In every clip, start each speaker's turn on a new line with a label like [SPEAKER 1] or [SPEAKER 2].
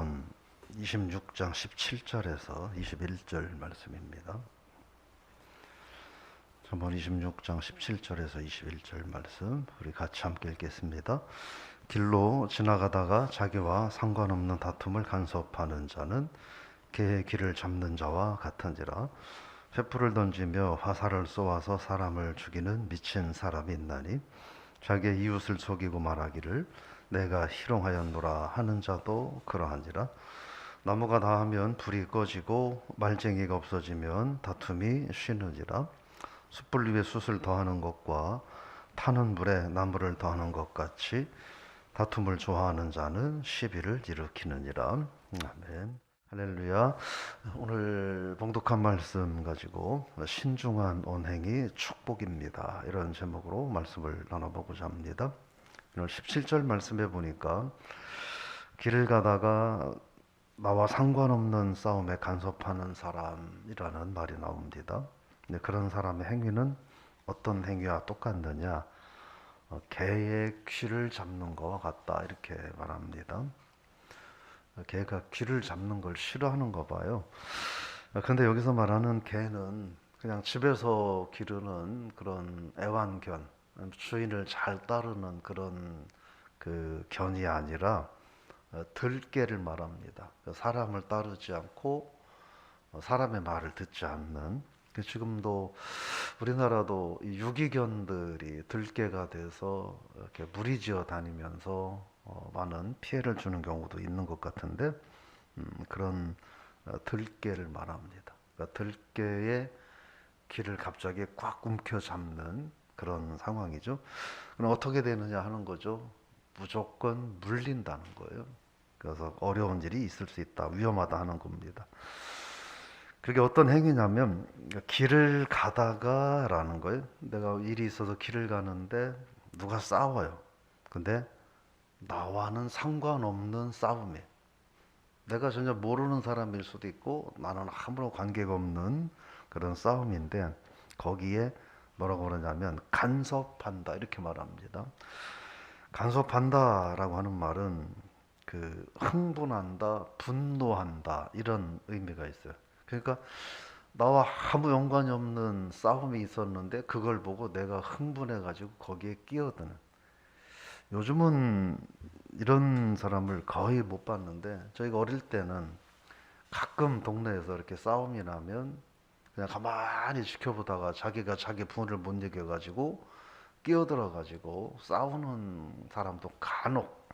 [SPEAKER 1] 잠언 26장 17절에서 21절 말씀입니다. 잠언 26장 17절에서 21절 말씀 우리 같이 함께 읽겠습니다. 길로 지나가다가 자기와 상관없는 다툼을 간섭하는 자는 개의 길을 잡는 자와 같은지라. 횃불을 던지며 화살을 쏘아서 사람을 죽이는 미친 사람이 있나니 자기의 이웃을 속이고 말하기를 내가 희롱하였노라 하는 자도 그러한지라. 나무가 다하면 불이 꺼지고 말쟁이가 없어지면 다툼이 쉬는지라. 숯불 위에 숯을 더하는 것과 타는 불에 나무를 더하는 것 같이 다툼을 좋아하는 자는 시비를 일으키느니라. 아멘. 할렐루야. 오늘 봉독한 말씀 가지고 신중한 언행이 축복입니다, 이런 제목으로 말씀을 나눠보고자 합니다. 오늘 17절 말씀해 보니까 길을 가다가 나와 상관없는 싸움에 간섭하는 사람이라는 말이 나옵니다. 그런 사람의 행위는 어떤 행위와 똑같느냐? 개의 귀를 잡는 것과 같다, 이렇게 말합니다. 개가 귀를 잡는 걸 싫어하는가 봐요. 근데 여기서 말하는 개는 그냥 집에서 기르는 그런 애완견, 주인을 잘 따르는 그런 그 견이 아니라 들개를 말합니다. 사람을 따르지 않고 사람의 말을 듣지 않는. 지금도 우리나라도 이 유기견들이 들개가 돼서 이렇게 무리지어 다니면서 많은 피해를 주는 경우도 있는 것 같은데, 그런 들개를 말합니다. 그러니까 들개의 귀를 갑자기 꽉 움켜잡는 그런 상황이죠. 그럼 어떻게 되느냐 하는 거죠. 무조건 물린다는 거예요. 그래서 어려운 일이 있을 수 있다, 위험하다 하는 겁니다. 그게 어떤 행위냐면 길을 가다가 라는 거예요. 내가 일이 있어서 길을 가는데 누가 싸워요. 근데 나와는 상관없는 싸움이에요. 내가 전혀 모르는 사람일 수도 있고 나는 아무런 관계가 없는 그런 싸움인데, 거기에 뭐라고 그러냐면 간섭한다, 이렇게 말합니다. 간섭한다라고 하는 말은 그 흥분한다, 분노한다, 이런 의미가 있어요. 그러니까 나와 아무 연관이 없는 싸움이 있었는데 그걸 보고 내가 흥분해가지고 거기에 끼어드는. 요즘은 이런 사람을 거의 못 봤는데, 저희가 어릴 때는 가끔 동네에서 이렇게 싸움이 나면 그냥 가만히 지켜보다가 자기가 자기 분을 못 이겨가지고 끼어들어가지고 싸우는 사람도 간혹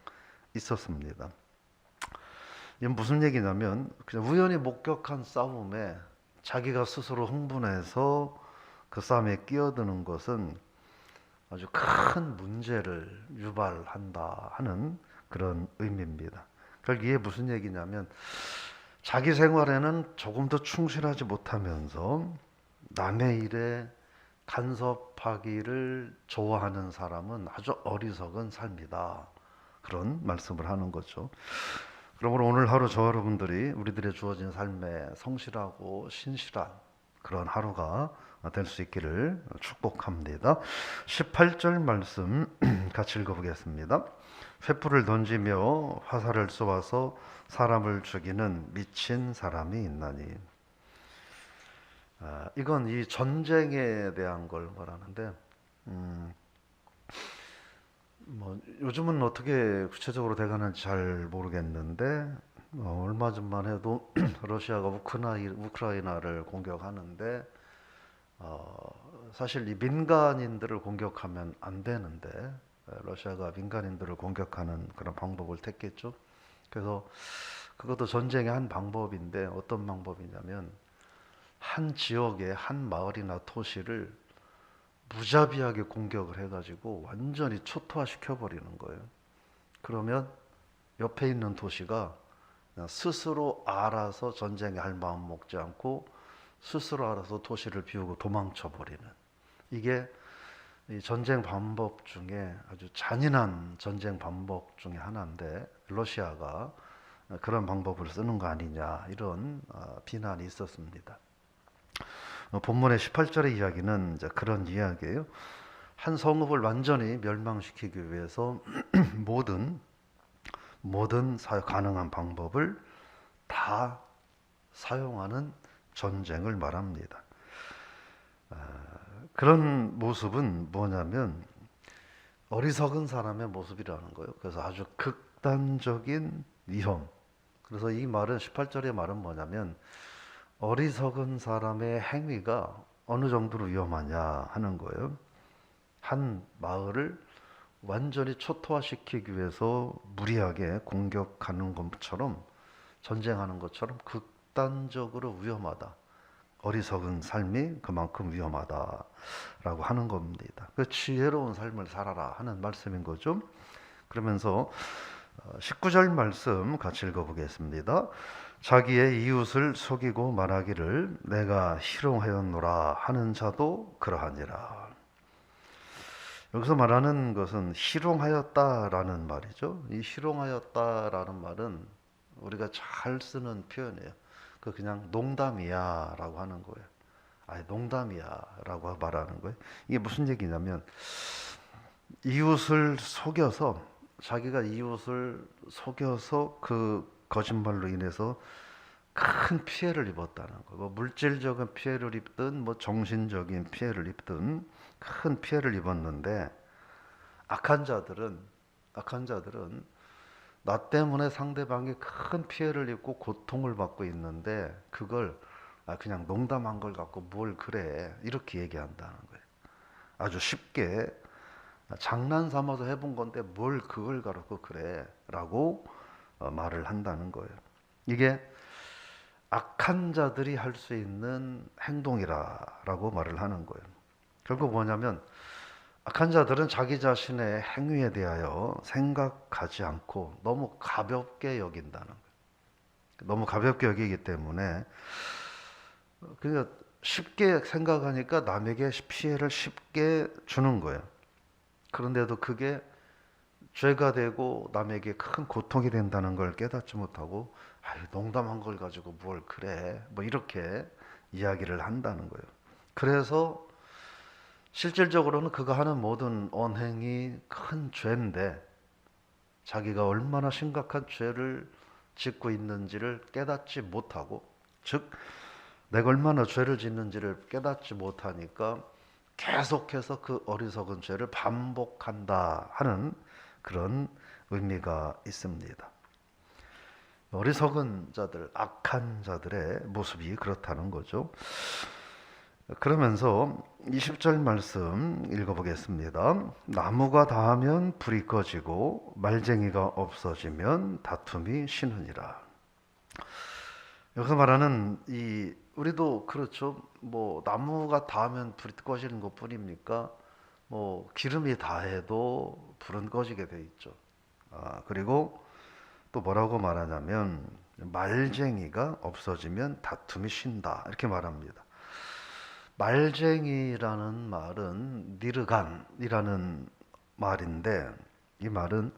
[SPEAKER 1] 있었습니다. 이건 무슨 얘기냐면 그냥 우연히 목격한 싸움에 자기가 스스로 흥분해서 그 싸움에 끼어드는 것은 아주 큰 문제를 유발한다 하는 그런 의미입니다. 그러니까 이게 무슨 얘기냐면 자기 생활에는 조금 더 충실하지 못하면서 남의 일에 간섭하기를 좋아하는 사람은 아주 어리석은 삶이다, 그런 말씀을 하는 거죠. 그러므로 오늘 하루 저 여러분들이 우리들의 주어진 삶에 성실하고 신실한 그런 하루가 될 수 있기를 축복합니다. 18절 말씀 같이 읽어보겠습니다. 횃불을 던지며 화살을 쏘아서 사람을 죽이는 미친 사람이 있나니. 이건 이 전쟁에 대한 걸 말하는데, 뭐 요즘은 어떻게 구체적으로 돼가는지 잘 모르겠는데, 얼마 전만 해도 러시아가 우크라이나를 공격하는데, 사실 이 민간인들을 공격하면 안 되는데 러시아가 민간인들을 공격하는 그런 방법을 택했죠. 그래서 그것도 전쟁의 한 방법인데, 어떤 방법이냐면 한 지역의 한 마을이나 도시를 무자비하게 공격을 해가지고 완전히 초토화시켜버리는 거예요. 그러면 옆에 있는 도시가 그냥 스스로 알아서 전쟁에 할 마음 먹지 않고 스스로 알아서 도시를 비우고 도망쳐버리는, 이게 이 전쟁 방법 중에 아주 잔인한 전쟁 방법 중에 하나인데, 러시아가 그런 방법을 쓰는 거 아니냐, 이런 비난이 있었습니다. 본문의 18절의 이야기는 이제 그런 이야기예요. 한 성읍을 완전히 멸망시키기 위해서 모든 모든 가능한 방법을 다 사용하는 전쟁을 말합니다. 그런 모습은 뭐냐면 어리석은 사람의 모습이라는 거예요. 그래서 아주 극단적인 위험. 그래서 이 말은 18절의 말은 뭐냐면 어리석은 사람의 행위가 어느 정도로 위험하냐 하는 거예요. 한 마을을 완전히 초토화시키기 위해서 무리하게 공격하는 것처럼 전쟁하는 것처럼 극단적으로 위험하다. 어리석은 삶이 그만큼 위험하다라고 하는 겁니다. 그 지혜로운 삶을 살아라 하는 말씀인 거죠. 그러면서 19절 말씀 같이 읽어보겠습니다. 자기의 이웃을 속이고 말하기를 내가 희롱하였노라 하는 자도 그러하니라. 여기서 말하는 것은 희롱하였다라는 말이죠. 이 희롱하였다라는 말은 우리가 잘 쓰는 표현이에요. 그 그냥 농담이야 라고 하는 거예요. 아니 농담이야 라고 말하는 거예요. 이게 무슨 얘기냐면 이웃을 속여서 자기가 이웃을 속여서 그 거짓말로 인해서 큰 피해를 입었다는 거예요. 뭐 물질적인 피해를 입든 뭐 정신적인 피해를 입든 큰 피해를 입었는데 악한 자들은 나 때문에 상대방이 큰 피해를 입고 고통을 받고 있는데 그걸 그냥 농담한 걸 갖고 뭘 그래 이렇게 얘기한다는 거예요. 아주 쉽게 장난 삼아서 해본 건데 뭘 그걸 갖고 그래 라고 말을 한다는 거예요. 이게 악한 자들이 할 수 있는 행동이라고 말을 하는 거예요. 결국 뭐냐면 악한 자들은 자기 자신의 행위에 대하여 생각하지 않고 너무 가볍게 여긴다는 거예요. 너무 가볍게 여기기 때문에 그러니까 쉽게 생각하니까 남에게 피해를 쉽게 주는 거예요. 그런데도 그게 죄가 되고 남에게 큰 고통이 된다는 걸 깨닫지 못하고 농담한 걸 가지고 뭘 그래 뭐 이렇게 이야기를 한다는 거예요. 그래서 실질적으로는 그가 하는 모든 언행이 큰 죄인데 자기가 얼마나 심각한 죄를 짓고 있는지를 깨닫지 못하고, 즉 내가 얼마나 죄를 짓는지를 깨닫지 못하니까 계속해서 그 어리석은 죄를 반복한다 하는 그런 의미가 있습니다. 어리석은 자들, 악한 자들의 모습이 그렇다는 거죠. 그러면서 20절 말씀 읽어보겠습니다. 나무가 닿으면 불이 꺼지고 말쟁이가 없어지면 다툼이 쉬느니라. 여기서 말하는 우리도 그렇죠. 뭐 나무가 닿으면 불이 꺼지는 것뿐입니까? 뭐 기름이 닿아도 불은 꺼지게 돼 있죠. 그리고 또 뭐라고 말하냐면 말쟁이가 없어지면 다툼이 쉰다 이렇게 말합니다. 말쟁이라는 말은 니르간이라는 말인데 이 말은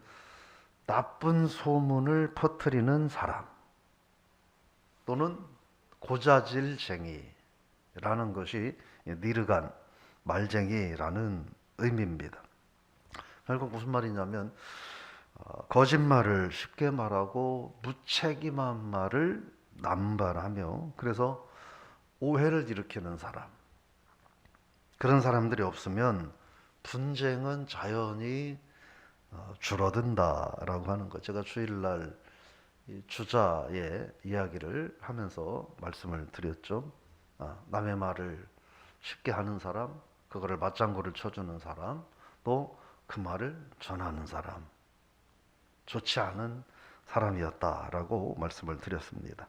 [SPEAKER 1] 나쁜 소문을 퍼뜨리는 사람 또는 고자질쟁이라는 것이 니르간, 말쟁이라는 의미입니다. 결국 무슨 말이냐면 거짓말을 쉽게 말하고 무책임한 말을 남발하며 그래서 오해를 일으키는 사람, 그런 사람들이 없으면 분쟁은 자연히 줄어든다라고 하는 것. 제가 주일날 주자의 이야기를 하면서 말씀을 드렸죠. 남의 말을 쉽게 하는 사람, 그거를 맞장구를 쳐주는 사람, 또 그 말을 전하는 사람, 좋지 않은 사람이었다라고 말씀을 드렸습니다.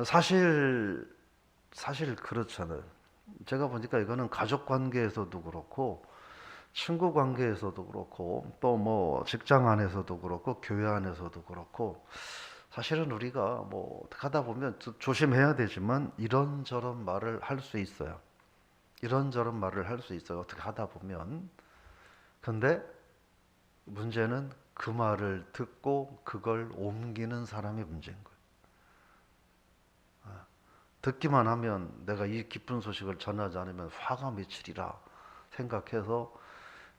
[SPEAKER 1] 사실 그렇잖아요. 제가 보니까 이거는 가족 관계에서도 그렇고 친구 관계에서도 그렇고 또 뭐 직장 안에서도 그렇고 교회 안에서도 그렇고 사실은 우리가 뭐 하다 보면 조심해야 되지만 이런저런 말을 할 수 있어요. 이런저런 말을 할 수 있어요. 어떻게 하다 보면. 근데 문제는 그 말을 듣고 그걸 옮기는 사람이 문제인 거예요. 듣기만 하면 내가 이 기쁜 소식을 전하지 않으면 화가 미치리라 생각해서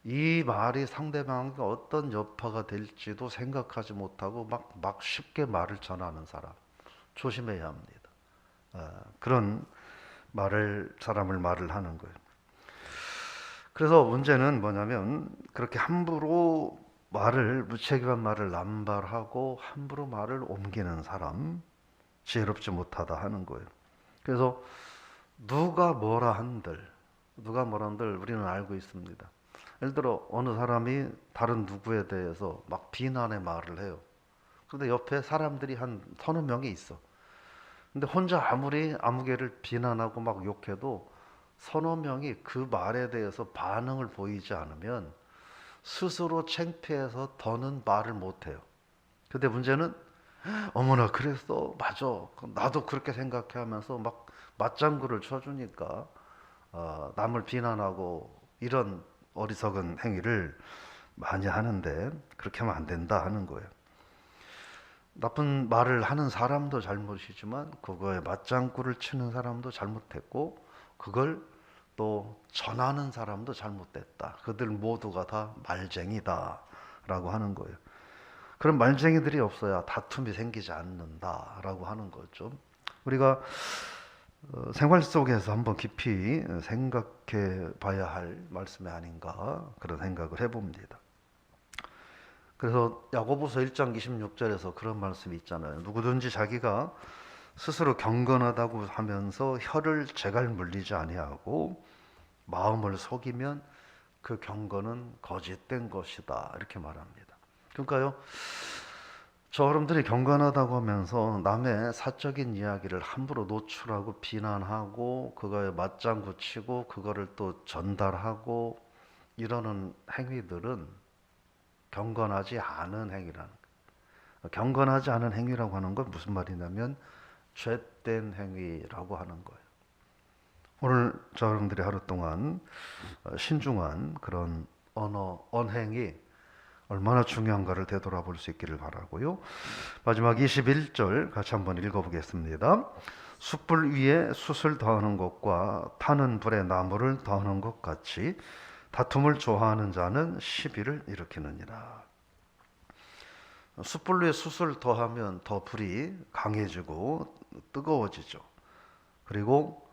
[SPEAKER 1] 이 말이 상대방에게 어떤 여파가 될지도 생각하지 못하고 막 쉽게 말을 전하는 사람 조심해야 합니다. 그런 사람을 말을 하는 거예요. 그래서 문제는 뭐냐면 그렇게 함부로 무책임한 말을 남발하고 함부로 말을 옮기는 사람 지혜롭지 못하다 하는 거예요. 그래서 누가 뭐라 한들 우리는 알고 있습니다. 예를 들어 어느 사람이 다른 누구에 대해서 막 비난의 말을 해요. 그런데 옆에 사람들이 한 서너 명이 있어. 근데 혼자 아무리 아무개를 비난하고 막 욕해도 서너 명이 그 말에 대해서 반응을 보이지 않으면 스스로 창피해서 더는 말을 못해요. 근데 문제는 어머나 그랬어 맞아 나도 그렇게 생각해 하면서 막 맞장구를 쳐주니까 남을 비난하고 이런 어리석은 행위를 많이 하는데 그렇게 하면 안 된다 하는 거예요. 나쁜 말을 하는 사람도 잘못이지만 그거에 맞장구를 치는 사람도 잘못했고 그걸 또 전하는 사람도 잘못됐다. 그들 모두가 다 말쟁이다 라고 하는 거예요. 그런 말쟁이들이 없어야 다툼이 생기지 않는다라고 하는 거죠. 우리가 생활 속에서 한번 깊이 생각해 봐야 할 말씀이 아닌가 그런 생각을 해봅니다. 그래서 야고보서 1장 26절에서 그런 말씀이 있잖아요. 누구든지 자기가 스스로 경건하다고 하면서 혀를 재갈 물리지 아니하고 마음을 속이면 그 경건은 거짓된 것이다 이렇게 말합니다. 그러니까요, 여러분들이 경건하다고 하면서 남의 사적인 이야기를 함부로 노출하고 비난하고 그거에 맞장구 치고 그거를 또 전달하고 이러는 행위들은 경건하지 않은 행위라는 거예요. 경건하지 않은 행위라고 하는 건 무슨 말이냐면 죄된 행위라고 하는 거예요. 오늘 여러분들이 하루 동안 신중한 그런 언행이 얼마나 중요한가를 되돌아볼 수 있기를 바라고요. 마지막 21절 같이 한번 읽어보겠습니다. 숯불 위에 숯을 더하는 것과 타는 불에 나무를 더하는 것 같이 다툼을 좋아하는 자는 시비를 일으키느니라. 숯불 위에 숯을 더하면 더 불이 강해지고 뜨거워지죠. 그리고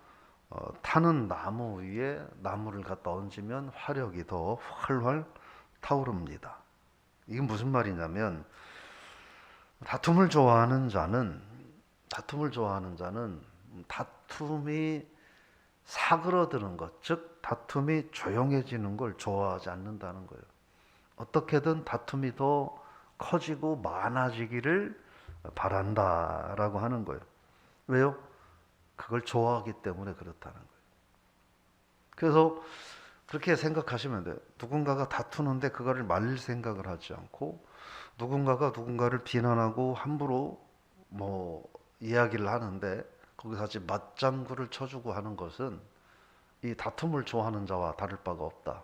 [SPEAKER 1] 타는 나무 위에 나무를 갖다 얹으면 화력이 더 활활 타오릅니다. 이게 무슨 말이냐면 다툼을 좋아하는 자는 다툼이 사그러드는 것, 즉 다툼이 조용해지는 걸 좋아하지 않는다는 거예요. 어떻게든 다툼이 더 커지고 많아지기를 바란다라고 하는 거예요. 왜요? 그걸 좋아하기 때문에 그렇다는 거예요. 그래서 그렇게 생각하시면 돼요. 누군가가 다투는데 그거를 말릴 생각을 하지 않고 누군가가 누군가를 비난하고 함부로 이야기를 하는데 거기서 같이 맞장구를 쳐주고 하는 것은 이 다툼을 좋아하는 자와 다를 바가 없다.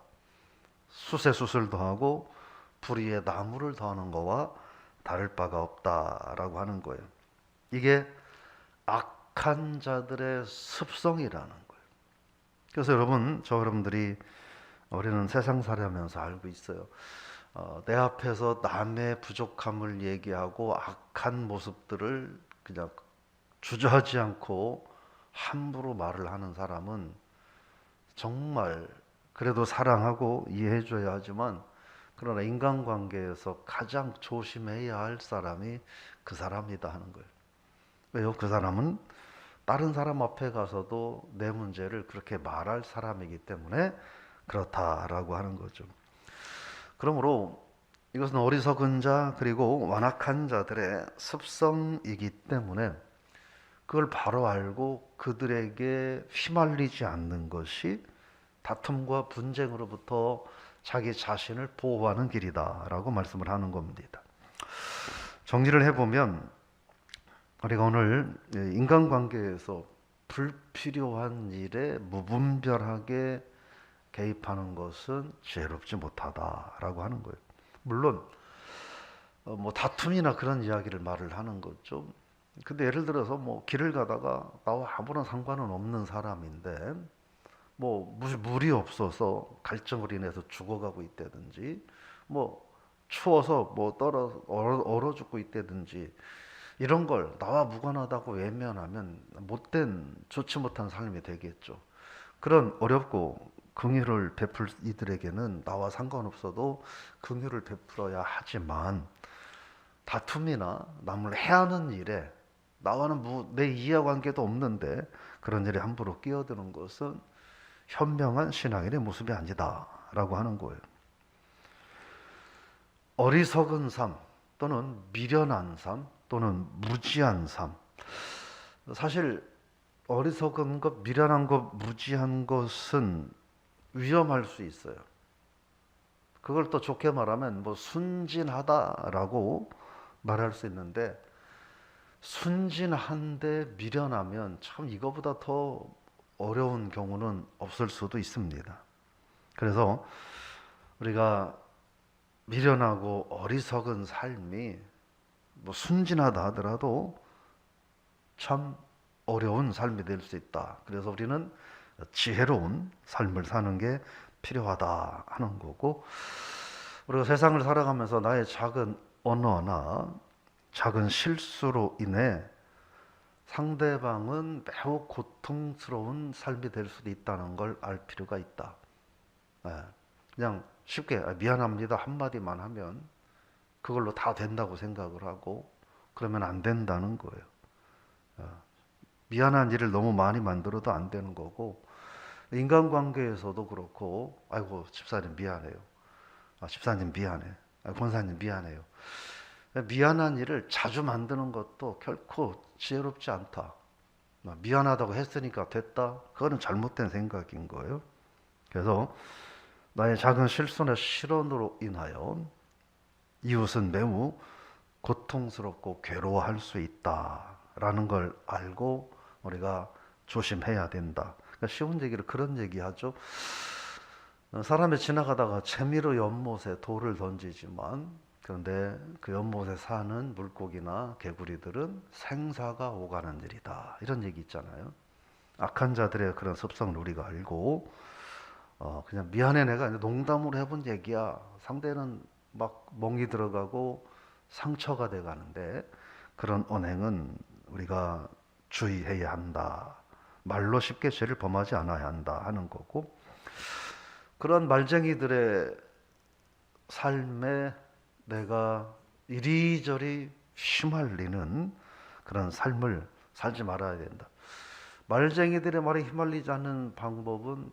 [SPEAKER 1] 숯에 숯을 더하고 불 위에 나무를 더하는 거와 다를 바가 없다라고 하는 거예요. 이게 악한 자들의 습성이라는 거예요. 그래서 여러분들이 우리는 세상 살아가면서 알고 있어요. 내 앞에서 남의 부족함을 얘기하고 악한 모습들을 그냥 주저하지 않고 함부로 말을 하는 사람은 정말 그래도 사랑하고 이해해줘야 하지만 그러나 인간관계에서 가장 조심해야 할 사람이 그 사람이다 하는 거예요. 왜요? 그 사람은 다른 사람 앞에 가서도 내 문제를 그렇게 말할 사람이기 때문에 그렇다라고 하는 거죠. 그러므로 이것은 어리석은 자 그리고 완악한 자들의 습성이기 때문에 그걸 바로 알고 그들에게 휘말리지 않는 것이 다툼과 분쟁으로부터 자기 자신을 보호하는 길이다라고 말씀을 하는 겁니다. 정리를 해보면 우리가 오늘 인간관계에서 불필요한 일에 무분별하게 개입하는 것은 지혜롭지 못하다라고 하는 거예요. 물론 다툼이나 그런 이야기를 말을 하는 거죠. 근데 예를 들어서 길을 가다가 나와 아무런 상관은 없는 사람인데 뭐 물이 없어서 갈증으로 인해서 죽어가고 있다든지, 뭐 추워서 뭐 얼어 죽고 있다든지, 이런 걸 나와 무관하다고 외면하면 못된 좋지 못한 삶이 되겠죠. 그런 어렵고 긍휼을 베풀 이들에게는 나와 상관없어도 긍휼을 베풀어야 하지만, 다툼이나 남을 해하는 일에 나와는 내 이해관계도 없는데 그런 일에 함부로 끼어드는 것은 현명한 신앙인의 모습이 아니다라고 하는 거예요. 어리석은 삶 또는 미련한 삶 또는 무지한 삶. 사실 어리석은 것, 미련한 것, 무지한 것은 위험할 수 있어요. 그걸 또 좋게 말하면 뭐 순진하다라고 말할 수 있는데, 순진한데 미련하면 참 이거보다 더 어려운 경우는 없을 수도 있습니다. 그래서 우리가 미련하고 어리석은 삶이 뭐 순진하다 하더라도 참 어려운 삶이 될 수 있다. 그래서 우리는 지혜로운 삶을 사는 게 필요하다 하는 거고, 우리가 세상을 살아가면서 나의 작은 언어나 작은 실수로 인해 상대방은 매우 고통스러운 삶이 될 수도 있다는 걸 알 필요가 있다. 그냥 쉽게 미안합니다 한마디만 하면 그걸로 다 된다고 생각을 하고, 그러면 안 된다는 거예요. 미안한 일을 너무 많이 만들어도 안 되는 거고, 인간관계에서도 그렇고, 아이고 집사님 미안해요, 집사님 미안해, 권사님 미안해요. 미안한 일을 자주 만드는 것도 결코 지혜롭지 않다. 미안하다고 했으니까 됐다, 그거는 잘못된 생각인 거예요. 그래서 나의 작은 실수나 실언으로 인하여 이웃은 매우 고통스럽고 괴로워할 수 있다라는 걸 알고 우리가 조심해야 된다. 그러니까 쉬운 얘기를 그런 얘기하죠. 사람이 지나가다가 재미로 연못에 돌을 던지지만, 그런데 그 연못에 사는 물고기나 개구리들은 생사가 오가는 일이다, 이런 얘기 있잖아요. 악한 자들의 그런 습성을 우리가 알고, 그냥 미안해 내가 농담으로 해본 얘기야, 상대는 막 멍이 들어가고 상처가 돼 가는데, 그런 언행은 우리가 주의해야 한다. 말로 쉽게 죄를 범하지 않아야 한다 하는 거고, 그런 말쟁이들의 삶에 내가 이리저리 휘말리는 그런 삶을 살지 말아야 된다. 말쟁이들의 말에 휘말리지 않는 방법은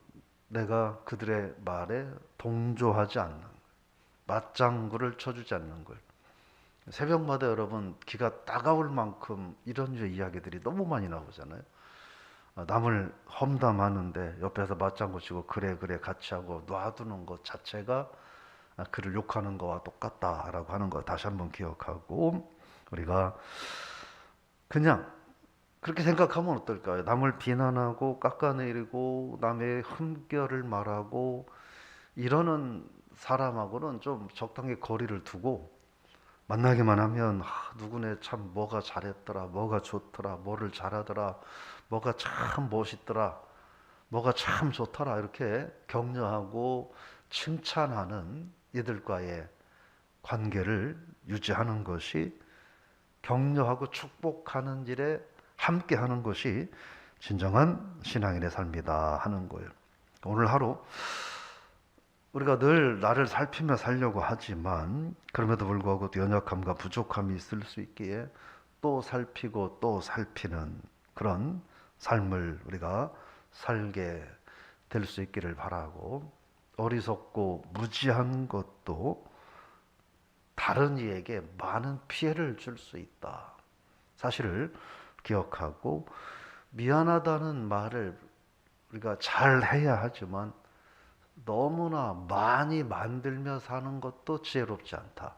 [SPEAKER 1] 내가 그들의 말에 동조하지 않는 거예요. 맞장구를 쳐주지 않는 거예요. 새벽마다 여러분 기가 따가울 만큼 이런 류의 이야기들이 너무 많이 나오잖아요. 남을 험담하는데 옆에서 맞장구 치고 그래 같이 하고 놔두는 것 자체가 그를 욕하는 거와 똑같다라고 하는 거 다시 한번 기억하고, 우리가 그냥 그렇게 생각하면 어떨까요? 남을 비난하고 깎아내리고 남의 흠결을 말하고 이러는 사람하고는 좀 적당히 거리를 두고, 만나기만 하면 누구네 참 뭐가 잘했더라, 뭐가 좋더라, 뭐를 잘하더라, 뭐가 참 멋있더라, 뭐가 참 좋더라, 이렇게 격려하고 칭찬하는 이들과의 관계를 유지하는 것이, 격려하고 축복하는 일에 함께 하는 것이 진정한 신앙인의 삶이다 하는 거예요. 오늘 하루 우리가 늘 나를 살피며 살려고 하지만, 그럼에도 불구하고 연약함과 부족함이 있을 수 있기에 또 살피고 또 살피는 그런 삶을 우리가 살게 될 수 있기를 바라고, 어리석고 무지한 것도 다른 이에게 많은 피해를 줄 수 있다 사실을 기억하고, 미안하다는 말을 우리가 잘 해야 하지만 너무나 많이 만들며 사는 것도 지혜롭지 않다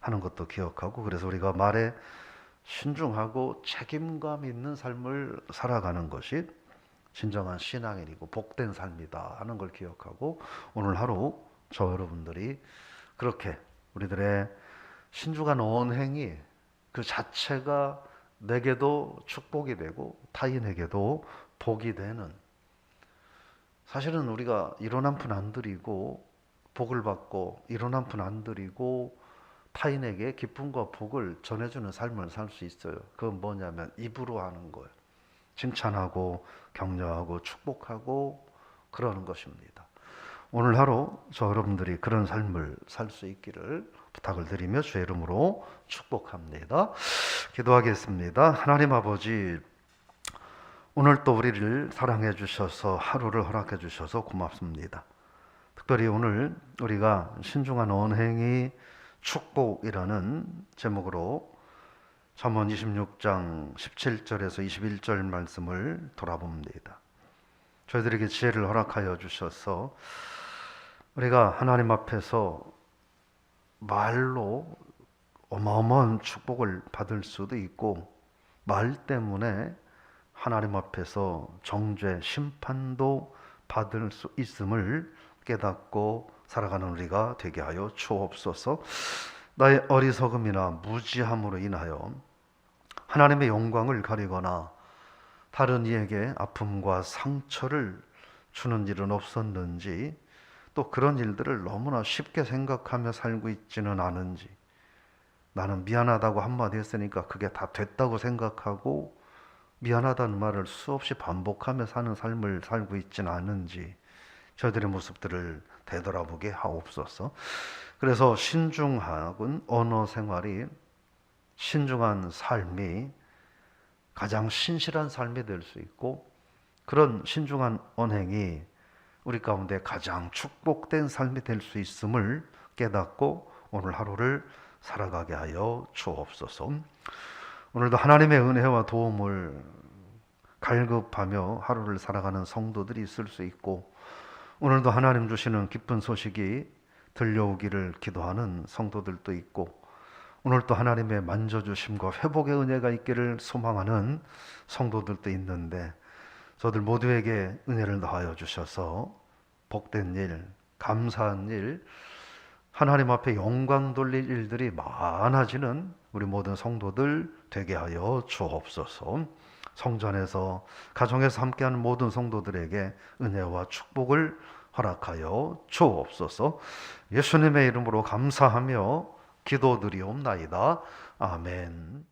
[SPEAKER 1] 하는 것도 기억하고, 그래서 우리가 말에 신중하고 책임감 있는 삶을 살아가는 것이 진정한 신앙인이고 복된 삶이다 하는 걸 기억하고, 오늘 하루 저 여러분들이 그렇게 우리들의 신중한 언행이 그 자체가 내게도 축복이 되고 타인에게도 복이 되는 사실은 우리가 이론 한 푼 안 들이고 복을 받고 이론 한 푼 안 들이고 타인에게 기쁨과 복을 전해주는 삶을 살 수 있어요. 그건 뭐냐면 입으로 하는 거예요. 칭찬하고 격려하고 축복하고 그러는 것입니다. 오늘 하루 저 여러분들이 그런 삶을 살 수 있기를 부탁을 드리며 주의 이름으로 축복합니다. 기도하겠습니다. 하나님 아버지, 오늘 또 우리를 사랑해 주셔서 하루를 허락해 주셔서 고맙습니다. 특별히 오늘 우리가 신중한 언행이 축복이라는 제목으로 잠언 26장 17절에서 21절 말씀을 돌아봅니다. 저희들에게 지혜를 허락하여 주셔서 우리가 하나님 앞에서 말로 어마어마한 축복을 받을 수도 있고 말 때문에 하나님 앞에서 정죄, 심판도 받을 수 있음을 깨닫고 살아가는 우리가 되게 하여 주옵소서. 나의 어리석음이나 무지함으로 인하여 하나님의 영광을 가리거나 다른 이에게 아픔과 상처를 주는 일은 없었는지, 또 그런 일들을 너무나 쉽게 생각하며 살고 있지는 않은지, 나는 미안하다고 한마디 했으니까 그게 다 됐다고 생각하고 미안하다는 말을 수없이 반복하며 사는 삶을 살고 있지는 않은지 저희들의 모습들을 되돌아보게 하옵소서. 그래서 신중한 언어 생활이, 신중한 삶이 가장 신실한 삶이 될 수 있고, 그런 신중한 언행이 우리 가운데 가장 축복된 삶이 될 수 있음을 깨닫고 오늘 하루를 살아가게 하여 주옵소서. 오늘도 하나님의 은혜와 도움을 갈급하며 하루를 살아가는 성도들이 있을 수 있고, 오늘도 하나님 주시는 기쁜 소식이 들려오기를 기도하는 성도들도 있고, 오늘 또 하나님의 만져주심과 회복의 은혜가 있기를 소망하는 성도들도 있는데, 저들 모두에게 은혜를 더하여 주셔서 복된 일, 감사한 일, 하나님 앞에 영광 돌릴 일들이 많아지는 우리 모든 성도들 되게 하여 주옵소서. 성전에서, 가정에서 함께하는 모든 성도들에게 은혜와 축복을 허락하여 주옵소서. 예수님의 이름으로 감사하며 기도드리옵나이다. 아멘.